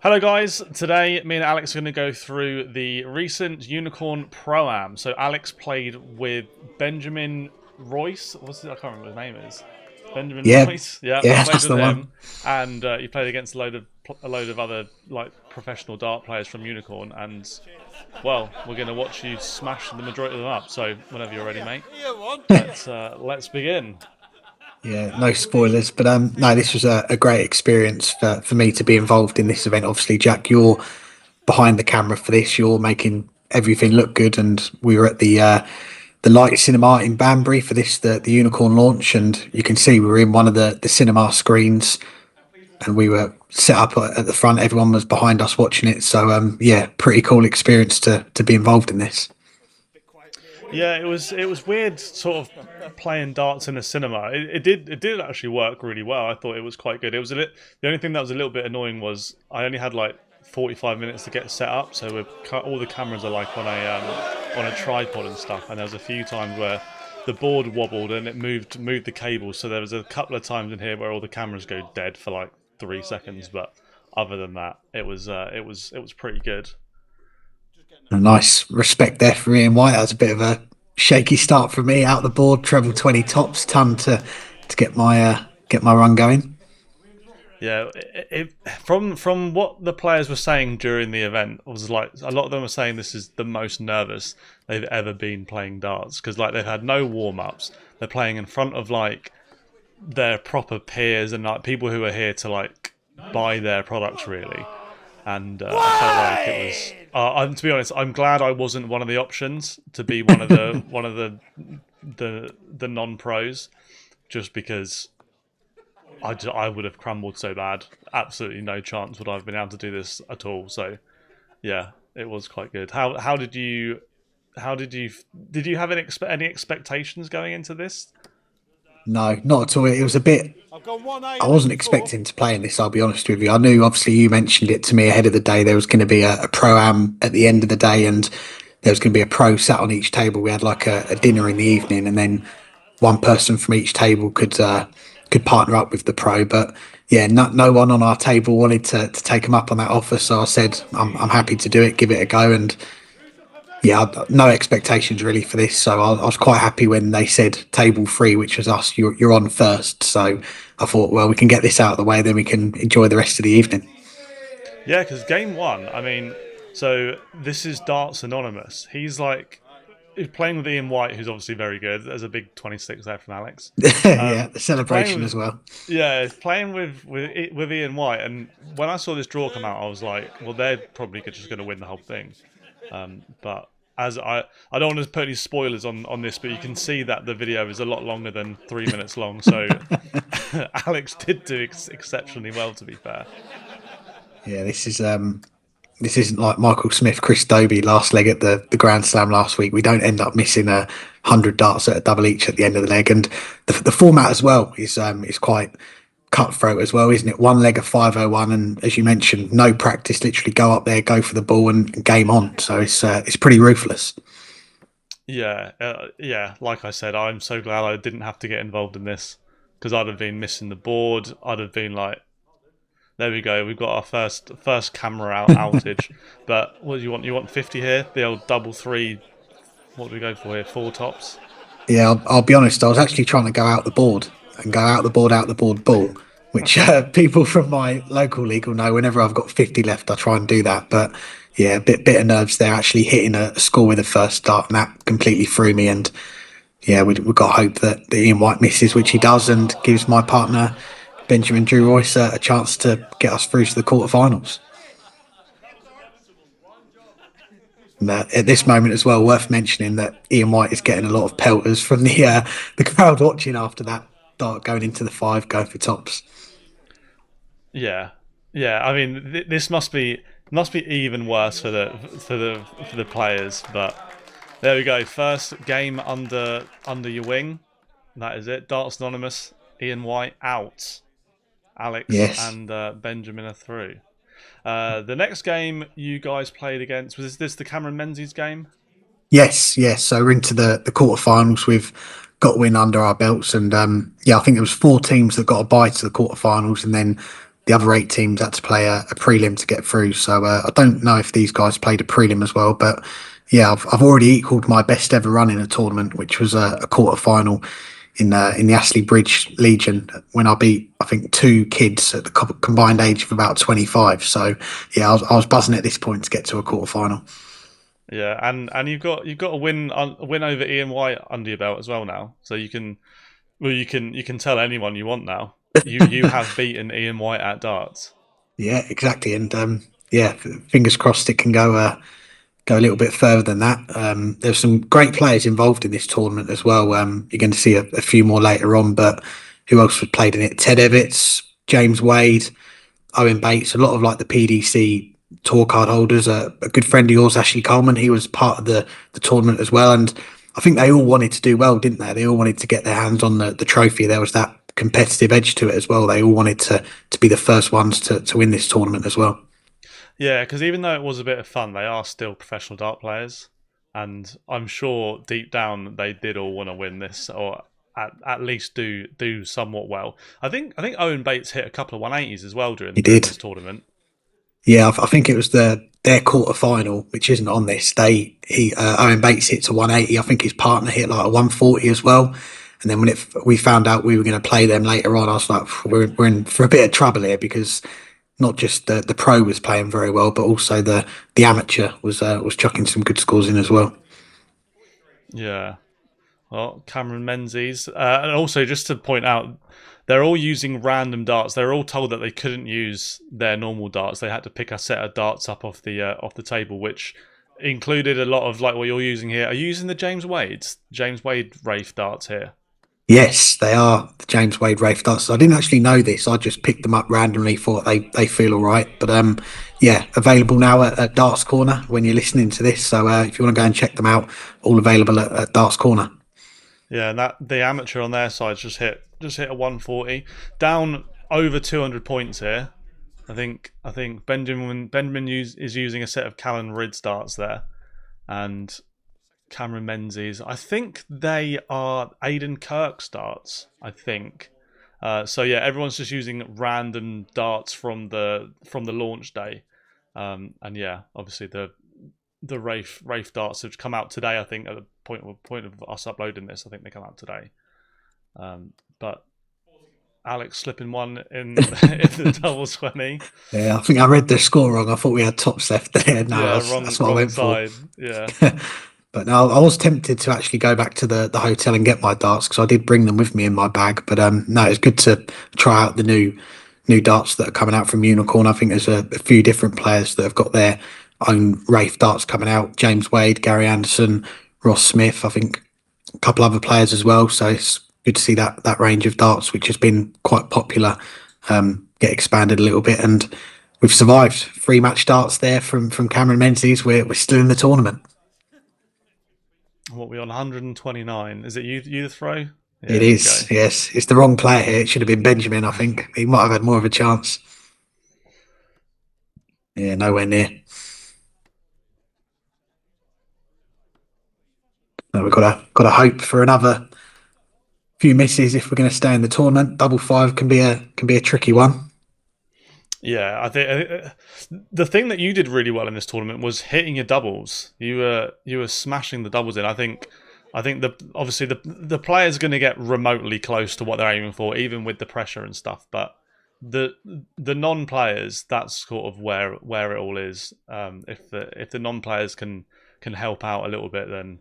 Hello guys, today me and Alex are going to go through the recent Unicorn Pro-Am. So Alex played with Benjamin Royce, what's it? I can't remember what his name is. Benjamin Yeah, Royce, yeah, yeah, played that's with the him, one. and he played against a load of other like professional dart players from Unicorn, and well, we're going to watch you smash the majority of them up. So whenever you're ready, mate, let's begin. Yeah, no spoilers, but no, this was a great experience for me to be involved in this event. Obviously, Jack, you're behind the camera for this. You're making everything look good, and we were at the Light Cinema in Banbury for the Unicorn launch, and you can see we were in one of the cinema screens, and we were set up at the front. Everyone was behind us watching it. So yeah, pretty cool experience to be involved in this. Yeah, it was weird, sort of playing darts in a cinema. It did actually work really well. I thought it was quite good. It was the only thing that was a little bit annoying was I only had like 45 minutes to get set up, so all the cameras are like on a tripod and stuff. And there was a few times where the board wobbled and it moved the cables. So there was a couple of times in here where all the cameras go dead for like 3 seconds. But other than that, it was pretty good. A nice respect there for Ian White. That was a bit of a shaky start for me out the board, treble 20 tops, ton to get my run going. Yeah, from what the players were saying during the event was like a lot of them were saying this is the most nervous they've ever been playing darts because like they've had no warm ups. They're playing in front of like their proper peers and like people who are here to like buy their products really. And I felt like it was. To be honest, I'm glad I wasn't one of the options to be one of the non pros, just because I would have crumbled so bad. Absolutely no chance would I have been able to do this at all. So yeah, it was quite good. How did you have any expectations going into this? No, not at all. It was a bit. I wasn't expecting to play in this. I'll be honest with you. I knew, obviously, you mentioned it to me ahead of the day. There was going to be a pro am at the end of the day, and there was going to be a pro sat on each table. We had like a dinner in the evening, and then one person from each table could partner up with the pro. But yeah, no one on our table wanted to take him up on that offer. So I said, I'm happy to do it, give it a go, and yeah, no expectations really for this. So I was quite happy when they said table three, which was us. You're on first. So I thought, well, we can get this out of the way, then we can enjoy the rest of the evening. Yeah, because game one, I mean, so this is Darts Anonymous. He's playing with Ian White, who's obviously very good. There's a big 26 there from Alex. Yeah, the He's playing celebration as with well. Yeah, he's playing with Ian White, and when I saw this draw come out, I was like, well, they're probably just going to win the whole thing. But as I don't want to put any spoilers on this, but you can see that the video is a lot longer than 3 minutes long. So Alex did do exceptionally well, to be fair. Yeah, this isn't like Michael Smith, Chris Dobie last leg at the Grand Slam last week. We don't end up missing 100 darts at a double each at the end of the leg, and the format as well is quite cutthroat as well, isn't it? One leg of 501, and as you mentioned, no practice. Literally go up there, go for the ball, and game on. So it's pretty ruthless. Yeah, yeah. Like I said, I'm so glad I didn't have to get involved in this because I'd have been missing the board. I'd have been like, there we go. We've got our first camera outage. But what do you want? You want 50 here? The old double three. What do we go for here? Four tops. Yeah, I'll be honest. I was actually trying to go out the board and go out the board ball, which people from my local league will know. Whenever I've got 50 left, I try and do that. But yeah, a bit of nerves there. Actually hitting a score with a first start, and that completely threw me. And yeah, we've got to hope that the Ian White misses, which he does, and gives my partner Benjamin Drew Royce a chance to get us through to the quarterfinals. And, at this moment as well, worth mentioning that Ian White is getting a lot of pelters from the crowd watching after that dart going into the five, going for tops. Yeah, yeah. I mean, this must be even worse for the players. But there we go. First game under your wing. That is it. Darts Anonymous. Ian White out. Alex Yes, and Benjamin are through. The next game you guys played against was this the Cameron Menzies game? yes. So we're into the quarterfinals. We've got a win under our belts, and yeah, I think there was four teams that got a bye to the quarterfinals, and then the other 8 teams had to play a prelim to get through. So I don't know if these guys played a prelim as well, but yeah, I've already equalled my best ever run in a tournament, which was a quarter final in the Astley Bridge Legion when I beat I think 2 kids at the combined age of about 25. So yeah, I was buzzing at this point to get to a quarter final. Yeah, and you've got a win over Ian White under your belt as well now, so you can tell anyone you want now. You have beaten Ian White at darts. Yeah, exactly, and yeah, fingers crossed it can go a little bit further than that. There's some great players involved in this tournament as well. You're going to see a few more later on, but who else was played in it? Ted Evans, James Wade, Owen Bates, a lot of like the PDC tour card holders. A good friend of yours, Ashley Coleman, he was part of the tournament as well. And I think they all wanted to do well, didn't they? They all wanted to get their hands on the trophy. There was that competitive edge to it as well. They all wanted to be the first ones to win this tournament as well. Yeah, because even though it was a bit of fun, they are still professional dart players, and I'm sure deep down they did all want to win this, or at least do somewhat well. I think Owen Bates hit a couple of 180s as well He during did. this tournament. Yeah, I think it was their quarter final, which isn't on this. Owen Bates hit a 180. I think his partner hit like a 140 as well. And then we found out we were going to play them later on, I was like, we're in for a bit of trouble here because not just the pro was playing very well, but also the amateur was chucking some good scores in as well. Yeah. Well, Cameron Menzies, and also just to point out, they're all using random darts. They're all told that they couldn't use their normal darts. They had to pick a set of darts up off the table, which included a lot of like what you're using here. Are you using the James Wade Rafe darts here? Yes, they are the James Wade Rafe darts. I didn't actually know this. I just picked them up randomly. Thought they feel all right. But yeah, available now at Darts Corner when you're listening to this. So if you want to go and check them out, all available at Darts Corner. Yeah, and that the amateur on their side just hit a 140, down over 200 points here. I think Benjamin is using a set of Callan Rid darts there, and Cameron Menzies. I think they are Aidan Kirk darts. I think. So yeah, everyone's just using random darts from the launch day, and yeah, obviously the Rafe darts have come out today. I think at the point of us uploading this, I think they come out today. But Alex slipping one in in the double 20. Yeah, I think I read the score wrong. I thought we had tops left there. No, Yeah, that's what I wrong went for. side. Yeah, But no, I was tempted to actually go back to the hotel and get my darts because I did bring them with me in my bag. But no, it's good to try out the new darts that are coming out from Unicorn. I think there's a few different players that have got their own Rafe darts coming out. James Wade, Gary Anderson, Ross Smith. I think a couple other players as well. So it's good to see that range of darts, which has been quite popular, get expanded a little bit. And we've survived 3 match darts there from Cameron Menzies. We're still in the tournament. what are we on 129? Is it you the throw? It Yeah, you go. is, yes. It's the wrong player here. It should have been Benjamin, I think. He might have had more of a chance. Yeah, nowhere near. No, we've got to hope for another few misses if we're going to stay in the tournament. Double five can be a tricky one. Yeah, I think the thing that you did really well in this tournament was hitting your doubles. You were smashing the doubles in. I think obviously the player's going to get remotely close to what they're aiming for, even with the pressure and stuff. But the non-players, that's sort of where it all is. If the non-players can help out a little bit, then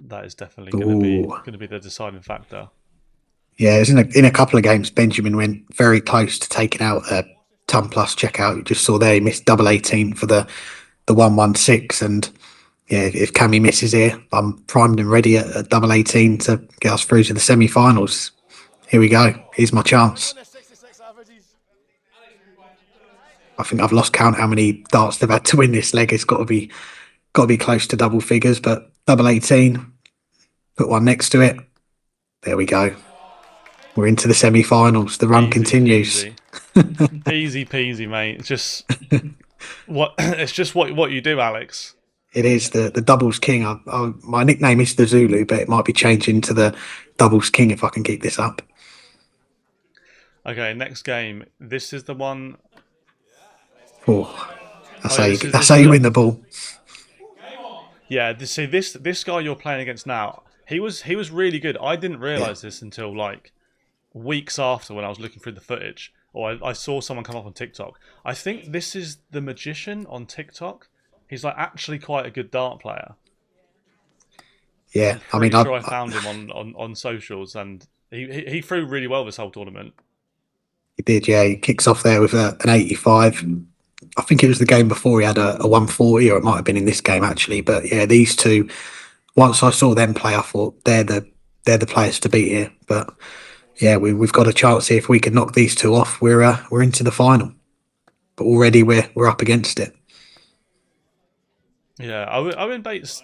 that is definitely going to be Ooh. going to be the deciding factor. Yeah, it was in a couple of games, Benjamin went very close to taking out a ton plus checkout. You just saw there he missed double 18 for the 116. And yeah, if Cammy misses here, I'm primed and ready at double 18 to get us through to the semi finals. Here we go. Here's my chance. I think I've lost count how many darts they've had to win this leg. It's got to be close to double figures, but double 18, put one next to it. There we go. We're into the semi-finals. The run Easy continues. peasy, easy peasy, mate. It's just what you do, Alex. It is the doubles king. My nickname is the Zulu, but it might be changing to the doubles king if I can keep this up. Okay, next game. This is the one Oh, oh yeah, that's this how is you a win the ball. yeah. This guy you're playing against now. He was really good. I didn't Yeah, realize this until like weeks after when I was looking through the footage, or I saw someone come up on TikTok. I think this is the magician on TikTok. He's like actually quite a good dart player. yeah. I'm I mean, pretty sure I found him on socials, and he threw really well this whole tournament. he did. Yeah, he kicks off there with an 85. I think it was the game before he had a 140, or it might have been in this game actually. But yeah, these two. Once I saw them play, I thought they're the players to beat here. But yeah, we've got a chance here. If we can knock these two off, we're into the final. But already we're up against it. Yeah, Owen Bates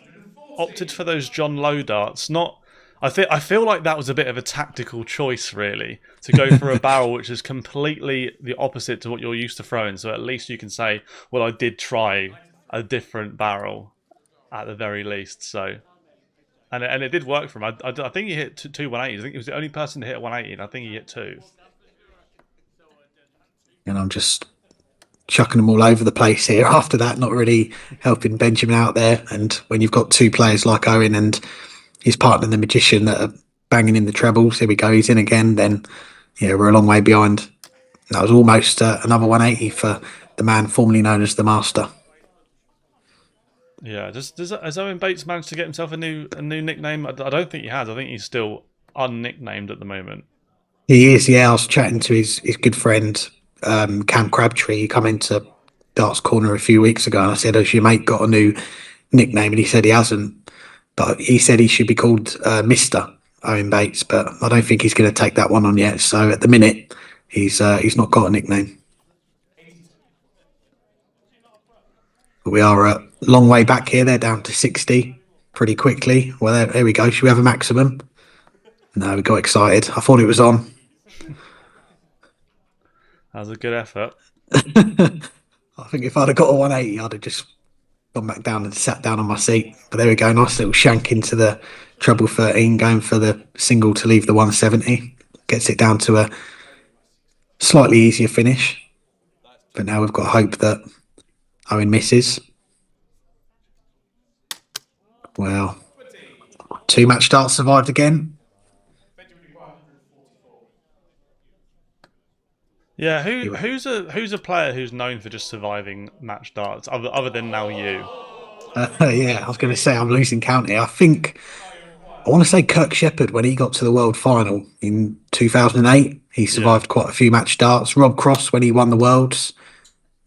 opted for those John Lowe darts. Not, I feel like that was a bit of a tactical choice, really, to go for a barrel which is completely the opposite to what you're used to throwing. So at least you can say, well, I did try a different barrel at the very least. So and it did work for him. I think he hit two 180s. I think he was the only person to hit a 180, and I think he hit two. And I'm just chucking them all over the place here. After that, not really helping Benjamin out there. And when you've got two players like Owen and his partner, the magician, that are banging in the trebles, here we go, he's in again. Then yeah, we're a long way behind. That was almost another 180 for the man formerly known as the Master. Yeah, has Owen Bates managed to get himself a new nickname? I don't think he has. I think he's still unnicknamed at the moment. He is, yeah. I was chatting to his good friend Cam Crabtree. He come into Darts Corner a few weeks ago, and I said, "Has your mate got a new nickname?" And he said he hasn't, but he said he should be called Mister Owen Bates. But I don't think he's going to take that one on yet. So at the minute, he's not got a nickname. But we are a long way back here. They're down to 60 pretty quickly. Well, there we go. Should we have a maximum? No, we got excited. I thought it was on. That was a good effort. I think if I'd have got a 180, I'd have just gone back down and sat down on my seat. But there we go. Nice little shank into the treble 13, going for the single to leave the 170. Gets it down to a slightly easier finish. But now we've got hope that Owen misses. Well, two match starts survived again. Yeah, He- who's a player who's known for just surviving match darts other than now you? yeah, I was going to say I'm losing count here. I want to say Kirk Shepherd when he got to the world final in 2008. He Yeah. survived quite a few match darts. Rob Cross when he won the worlds.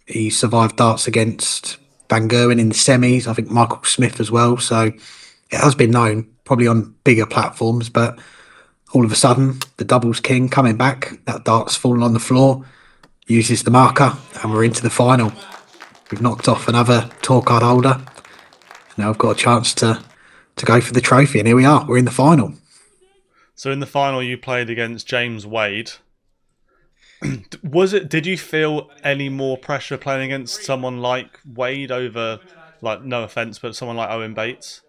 He survived darts against Van Gerwen in the semis. I think Michael Smith as well. So it has been known, probably on bigger platforms, but all of a sudden, the doubles king coming back. That dart's fallen on the floor, uses the marker, and we're into the final. We've knocked off another tour card holder. Now we've got a chance to go for the trophy, and here we are. We're in the final. So in the final, you played against James Wade. Was it? Did you feel any more pressure playing against someone like Wade over, like, no offense, but someone like Owen Bates?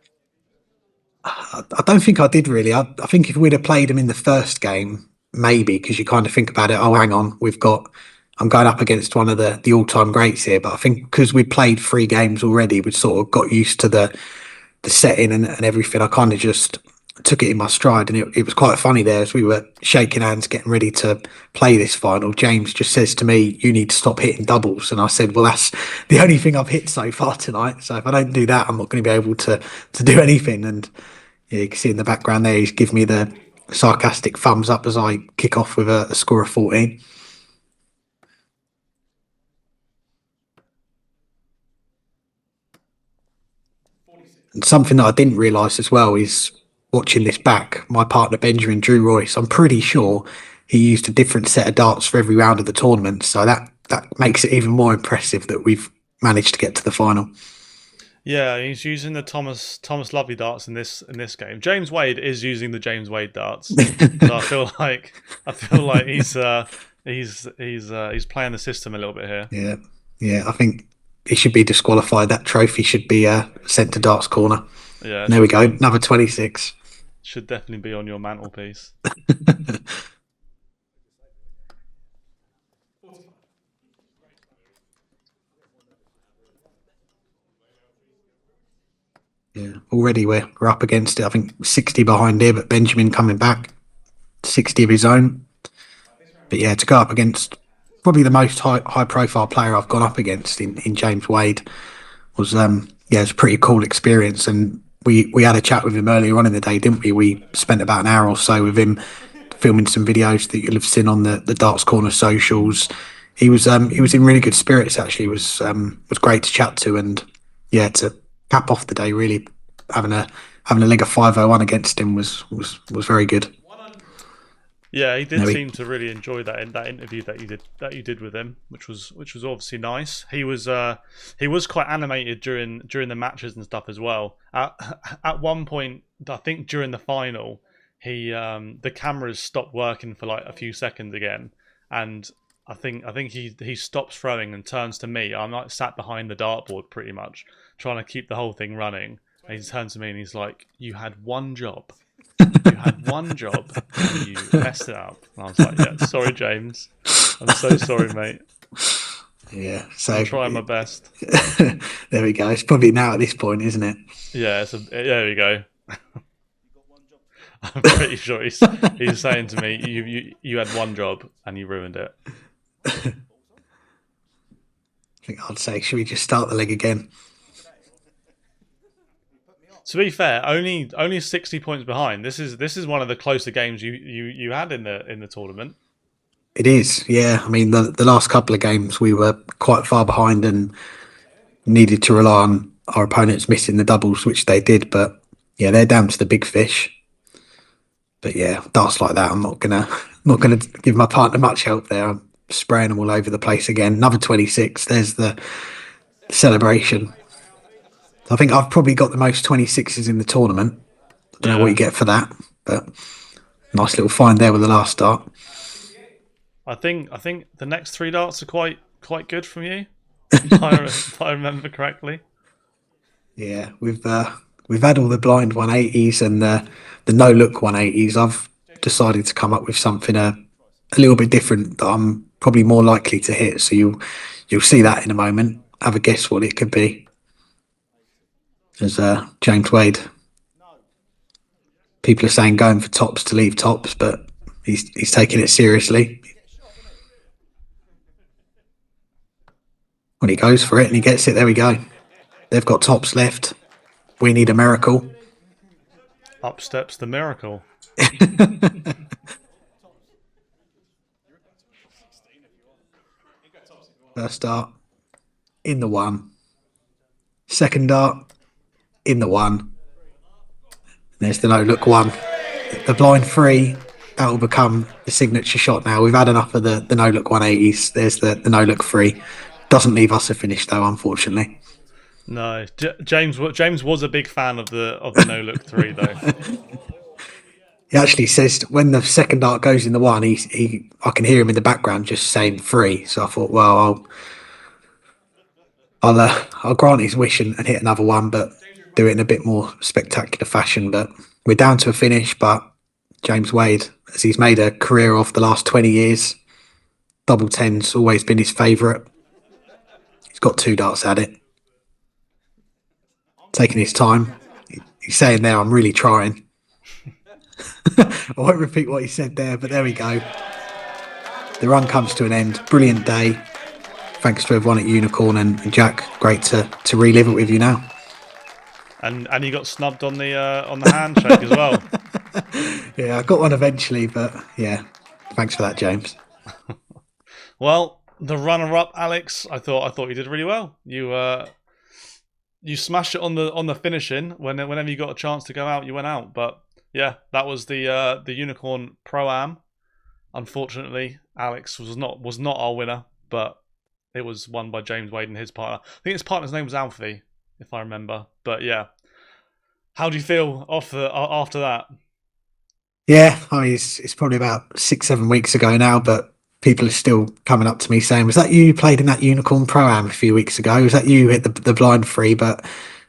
I don't think I did really. I think if we'd have played him in the first game, maybe because you kind of think about it. Oh, hang on, I'm going up against one of the all time greats here. But I think because we'd played three games already, we'd sort of got used to the setting and everything. I kind of just took it in my stride, and it was quite funny there as we were shaking hands, getting ready to play this final. James just says to me, "You need to stop hitting doubles," and I said, "Well, that's the only thing I've hit so far tonight. So if I don't do that, I'm not going to be able to do anything." And yeah, you can see in the background there, he's giving me the sarcastic thumbs up as I kick off with a score of 14. And something that I didn't realise as well is watching this back, my partner Benjamin Drew Royce, I'm pretty sure he used a different set of darts for every round of the tournament. So that makes it even more impressive that we've managed to get to the final. Yeah, he's using the Thomas Lovely darts in this game. James Wade is using the James Wade darts, so I feel like he's playing the system a little bit here. Yeah, yeah, I think he should be disqualified. That trophy should be sent to darts corner. Yeah, And there we go, another 26. should definitely be on your mantelpiece. Yeah, already we're up against it. I think 60 behind here, but Benjamin coming back, 60 of his own. But yeah, to go up against probably the most high profile player I've gone up against in James Wade was yeah, it's a pretty cool experience. And we had a chat with him earlier on in the day, didn't we? We spent about an hour or so with him filming some videos that you'll have seen on the Darts Corner socials. He was in really good spirits actually. It was great to chat to, and yeah, to cap off the day really having a leg of 501 against him was very good. Yeah, he did No, seem to really enjoy that in that interview that you did with him, which was obviously nice. He was quite animated during the matches and stuff as well. At one point, I think during the final, he the cameras stopped working for like a few seconds again, and I think he stops throwing and turns to me. I'm like sat behind the dartboard pretty much, trying to keep the whole thing running. And he turns to me and he's like, "You had one job. You had one job and you messed it up." And I was like, "Yeah, sorry, James. I'm so sorry, mate. yeah, I'm so trying my best." there we go. It's probably now at this point, isn't it? Yeah, there we go. I'm pretty sure he's saying to me, you had one job and you ruined it." I think I'd say, should we just start the leg again? To be fair, only 60 points behind. This is one of the closer games you had in the tournament. It is, yeah. I mean, the last couple of games we were quite far behind and needed to rely on our opponents missing the doubles, which they did. But yeah, they're down to the big fish. But yeah, darts like that, I'm not gonna give my partner much help there. I'm spraying them all over the place again. Another 26. There's the celebration. I think I've probably got the most 26s in the tournament. I don't know what you Yeah, get for that, but nice little find there with the last start. I think the next three darts are quite good from you, if I remember correctly. Yeah, we've had all the blind 180s and the no look 180s. I've decided to come up with something a little bit different that I'm probably more likely to hit. So you'll see that in a moment. Have a guess what it could be. As James Wade, people are saying going for tops to leave tops, but he's taking it seriously. When he goes for it and he gets it, there we go. They've got tops left. We need a miracle. Up steps the miracle. First dart in the one. Second dart in the one. There's the no look one. The blind three, that will become the signature shot now. We've had enough of the no look 180s. There's the no look three. Doesn't leave us a finish though, unfortunately. No, James was a big fan of the no look three though. He actually says when the second dart goes in the one, I can hear him in the background just saying three. So I thought, well, I'll grant his wish and hit another one, but do it in a bit more spectacular fashion. But we're down to a finish. But James Wade, as he's made a career of the last 20 years, double tens always been his favourite. He's got two darts at it, taking his time. He's saying there, I'm really trying. I won't repeat what he said there, but there we go. The run comes to an end. Brilliant day. Thanks to everyone at Unicorn and Jack. Great to relive it with you now. And you got snubbed on the handshake as well. Yeah, I got one eventually, but yeah, thanks for that, James. Well, the runner-up, Alex, I thought you did really well. You smashed it on the finishing. Whenever you got a chance to go out, you went out. But yeah, that was the Unicorn Pro-Am. Unfortunately, Alex was not our winner, but it was won by James Wade and his partner. I think his partner's name was Alfie, if I remember. But yeah, how do you feel after that? Yeah, I mean, it's probably about 6, 7 weeks ago now, but people are still coming up to me saying, "Was that you who played in that Unicorn Pro Am a few weeks ago? Was that you who hit the blind free?" But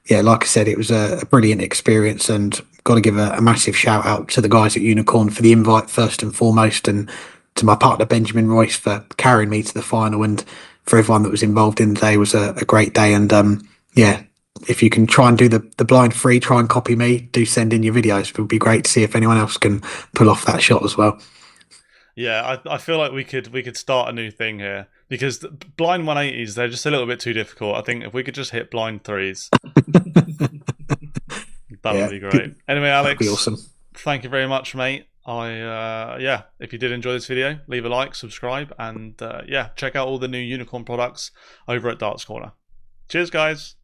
yeah, like I said, it was a brilliant experience, and got to give a massive shout out to the guys at Unicorn for the invite first and foremost, and to my partner Benjamin Royce for carrying me to the final, and for everyone that was involved in the day. It was a great day, and yeah, if you can try and do the blind free, try and copy me. Do send in your videos. It would be great to see if anyone else can pull off that shot as well. Yeah, I feel like we could start a new thing here because the blind 180s, they're just a little bit too difficult. I think if we could just hit blind threes, that would Yeah, be great. good. Anyway, That'd be Alex, awesome. thank you very much, mate. Yeah, if you did enjoy this video, leave a like, subscribe, and yeah, check out all the new Unicorn products over at Darts Corner. Cheers, guys.